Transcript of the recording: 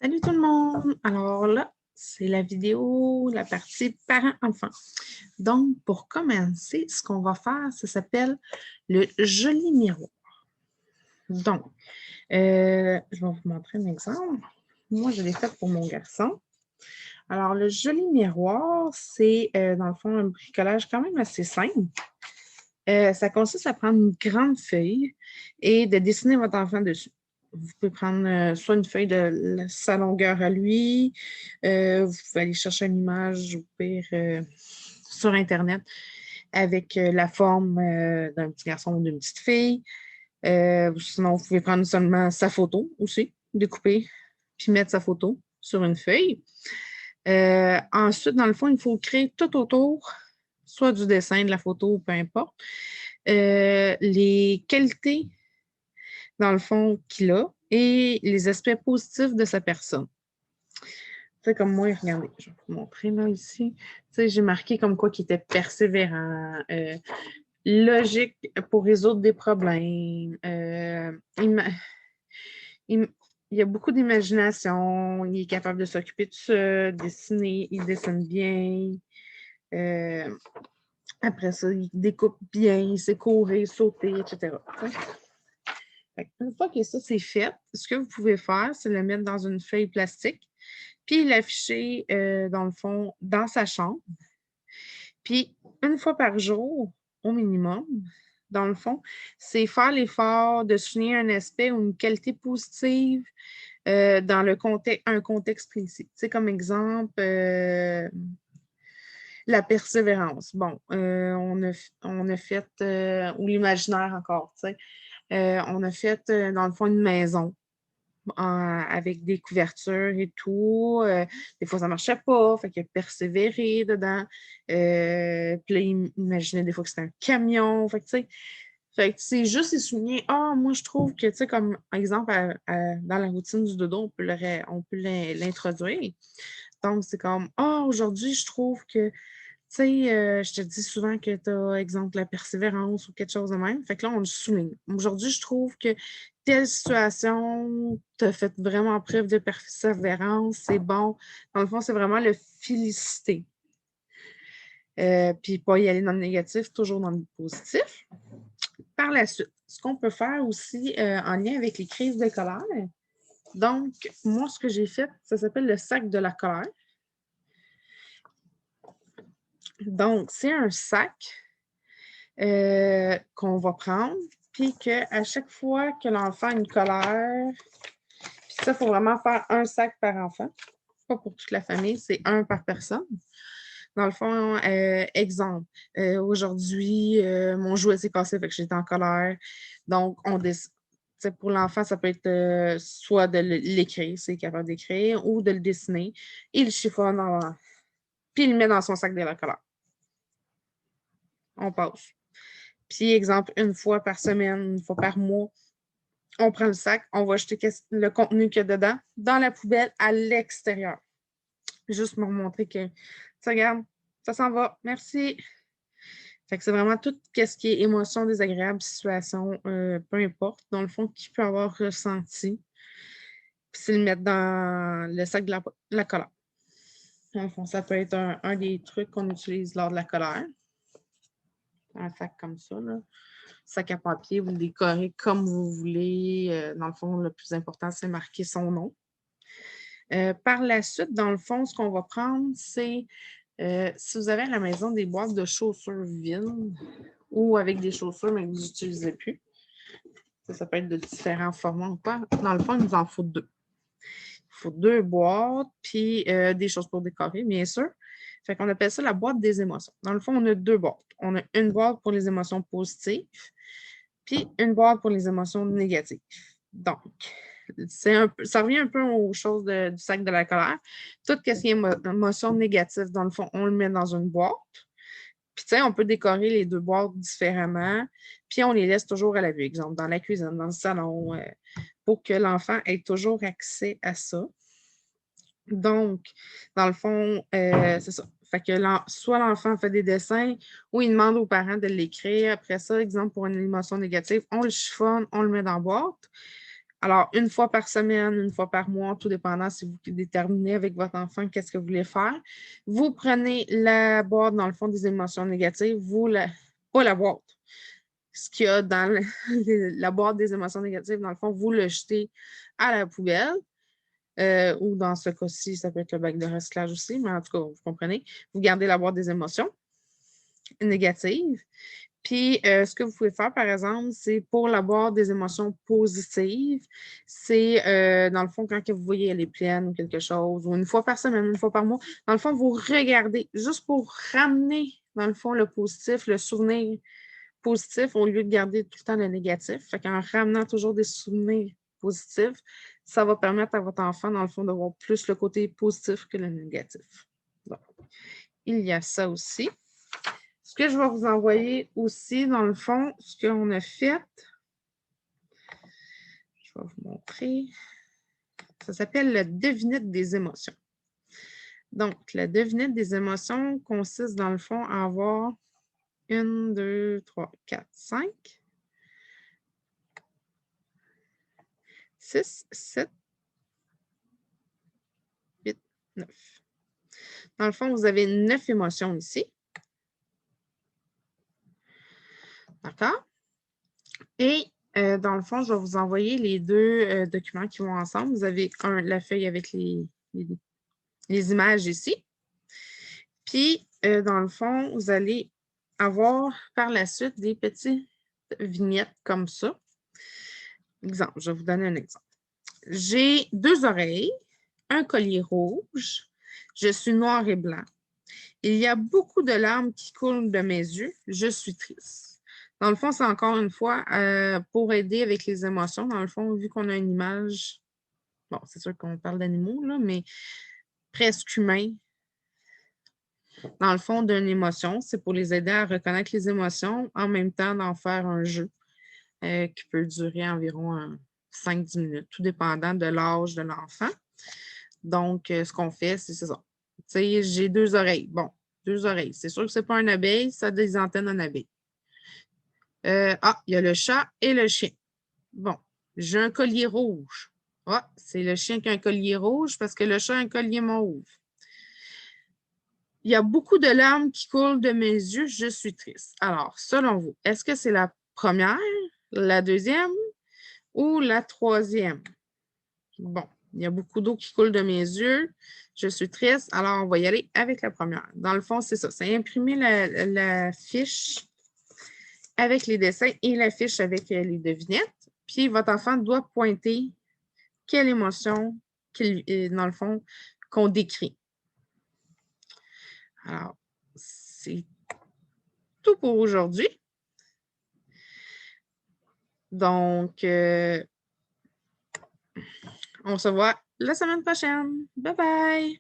Salut tout le monde! Alors là, c'est la vidéo, la partie parents-enfants. Donc, pour commencer, ce qu'on va faire, ça s'appelle le joli miroir. Donc, je vais vous montrer un exemple. Moi, je l'ai fait pour mon garçon. Alors, le joli miroir, c'est dans le fond un bricolage quand même assez simple. Ça consiste à prendre une grande feuille et de dessiner votre enfant dessus. Vous pouvez prendre soit une feuille de sa longueur à lui, vous pouvez aller chercher une image au pire sur Internet avec la forme d'un petit garçon ou d'une petite fille. Sinon, vous pouvez prendre seulement sa photo aussi, découper, puis mettre sa photo sur une feuille. Ensuite, dans le fond, il faut créer tout autour, soit du dessin, de la photo, peu importe, les qualités, dans le fond, qu'il a et les aspects positifs de sa personne. Tu sais, comme moi, regardez, je vais vous montrer là ici. Tu sais, j'ai marqué comme quoi qu'il était persévérant, logique pour résoudre des problèmes. Il, il a beaucoup d'imagination, il est capable de s'occuper de ça, dessiner, il dessine bien. Euh, Après ça, il découpe bien, il sait courir, sauter, etc. Une fois que ça, c'est fait, ce que vous pouvez faire, c'est le mettre dans une feuille plastique, puis l'afficher, dans le fond, dans sa chambre. Puis, une fois par jour, au minimum, dans le fond, c'est faire l'effort de souligner un aspect ou une qualité positive dans un contexte précis. Tu sais, comme exemple, la persévérance. Bon, on a fait, ou l'imaginaire encore, tu sais. On a fait, dans le fond, une maison avec des couvertures et tout. Des fois, ça ne marchait pas, fait qu'il a persévéré dedans. Puis là, il imaginait des fois que c'était un camion. Fait que c'est juste les souligner. Ah, moi, je trouve que, tu sais, comme exemple, dans la routine du dodo, on peut l'introduire. Donc, c'est comme, ah, aujourd'hui, je trouve que tu sais, je te dis souvent que tu as, exemple, la persévérance ou quelque chose de même. Fait que là, on le souligne. Aujourd'hui, je trouve que telle situation, tu as fait vraiment preuve de persévérance, c'est bon. Dans le fond, c'est vraiment le féliciter. Puis pas y aller dans le négatif, toujours dans le positif. Par la suite, ce qu'on peut faire aussi en lien avec les crises de colère. Donc, moi, ce que j'ai fait, ça s'appelle le sac de la colère. Donc, c'est un sac qu'on va prendre, puis qu'à chaque fois que l'enfant a une colère, puis ça, il faut vraiment faire un sac par enfant, pas pour toute la famille, c'est un par personne. Dans le fond, exemple, aujourd'hui, mon jouet s'est cassé, fait que j'étais en colère. Donc, on décide. Pour l'enfant, ça peut être soit de l'écrire, c'est capable d'écrire, ou de le dessiner. Il le chiffonne, puis il le met dans son sac de la colère. On passe. Puis, exemple, une fois par semaine, une fois par mois, on prend le sac, on va jeter le contenu qu'il y a dedans dans la poubelle à l'extérieur. Juste pour montrer que, ça regarde, ça s'en va, merci. Fait que c'est vraiment tout ce qui est émotion désagréable, situation, peu importe, dans le fond, qu'il peut avoir ressenti. Puis c'est le mettre dans le sac de la colère. Dans le fond, ça peut être un des trucs qu'on utilise lors de la colère. Un sac comme ça, là. Sac à papier, vous le décorez comme vous voulez. Dans le fond, le plus important, c'est marquer son nom. Par la suite, dans le fond, ce qu'on va prendre, c'est si vous avez à la maison des boîtes de chaussures vides ou avec des chaussures, mais que vous n'utilisez plus, ça peut être de différents formats ou pas. Dans le fond, il nous en faut deux. Il faut deux boîtes, puis des choses pour décorer, bien sûr. Fait qu'on appelle ça la boîte des émotions. Dans le fond, on a deux boîtes. On a une boîte pour les émotions positives, puis une boîte pour les émotions négatives. Donc, ça revient un peu aux choses du sac de la colère. Tout ce qui est émotion négative, dans le fond, on le met dans une boîte. Puis, tu sais, on peut décorer les deux boîtes différemment, puis on les laisse toujours à la vue, exemple, dans la cuisine, dans le salon, pour que l'enfant ait toujours accès à ça. Donc, dans le fond, c'est ça. Fait que soit l'enfant fait des dessins ou il demande aux parents de l'écrire. Après ça, exemple, pour une émotion négative, on le chiffonne, on le met dans la boîte. Alors, une fois par semaine, une fois par mois, tout dépendant si vous déterminez avec votre enfant qu'est-ce que vous voulez faire. Vous prenez la boîte, dans le fond, des émotions négatives, pas la boîte. Ce qu'il y a dans la boîte des émotions négatives, dans le fond, vous le jetez à la poubelle. Ou dans ce cas-ci, ça peut être le bac de recyclage aussi, mais en tout cas, vous comprenez. Vous gardez la boîte des émotions négatives. Puis, ce que vous pouvez faire, par exemple, c'est pour la boîte des émotions positives, c'est, dans le fond, quand vous voyez elle est pleine ou quelque chose, ou une fois par semaine, une fois par mois, dans le fond, vous regardez juste pour ramener, dans le fond, le positif, le souvenir positif au lieu de garder tout le temps le négatif. Fait qu'en ramenant toujours des souvenirs positifs, ça va permettre à votre enfant, dans le fond, de voir plus le côté positif que le négatif. Donc, il y a ça aussi. Ce que je vais vous envoyer aussi, dans le fond, ce qu'on a fait, je vais vous montrer. Ça s'appelle la devinette des émotions. Donc, la devinette des émotions consiste, dans le fond, à avoir 1, 2, 3, 4, 5, 6, 7, 8, 9. Dans le fond, vous avez 9 émotions ici. D'accord? Et dans le fond, je vais vous envoyer les deux documents qui vont ensemble. Vous avez la feuille avec les images ici. Puis, dans le fond, vous allez avoir par la suite des petites vignettes comme ça. Exemple, je vais vous donner un exemple. J'ai 2 oreilles, un collier rouge, je suis noir et blanc. Il y a beaucoup de larmes qui coulent de mes yeux, je suis triste. Dans le fond, c'est encore une fois pour aider avec les émotions. Dans le fond, vu qu'on a une image, bon, c'est sûr qu'on parle d'animaux, là, mais presque humain, dans le fond, d'une émotion. C'est pour les aider à reconnaître les émotions, en même temps d'en faire un jeu qui peut durer environ 5-10 minutes, tout dépendant de l'âge de l'enfant. Donc, ce qu'on fait, c'est ça. Tu sais, j'ai 2 oreilles. Bon, 2 oreilles. C'est sûr que ce n'est pas une abeille, ça a des antennes en abeille. Il y a le chat et le chien. Bon, j'ai un collier rouge. Ah, c'est le chien qui a un collier rouge parce que le chat a un collier mauve. Il y a beaucoup de larmes qui coulent de mes yeux, je suis triste. Alors, selon vous, est-ce que c'est la première, la deuxième ou la troisième? Bon, il y a beaucoup d'eau qui coule de mes yeux, je suis triste, alors on va y aller avec la première. Dans le fond, c'est ça, c'est imprimer la fiche avec les dessins et la fiche avec les devinettes. Puis, votre enfant doit pointer quelle émotion, dans le fond, qu'on décrit. Alors, c'est tout pour aujourd'hui. Donc, on se voit la semaine prochaine. Bye bye!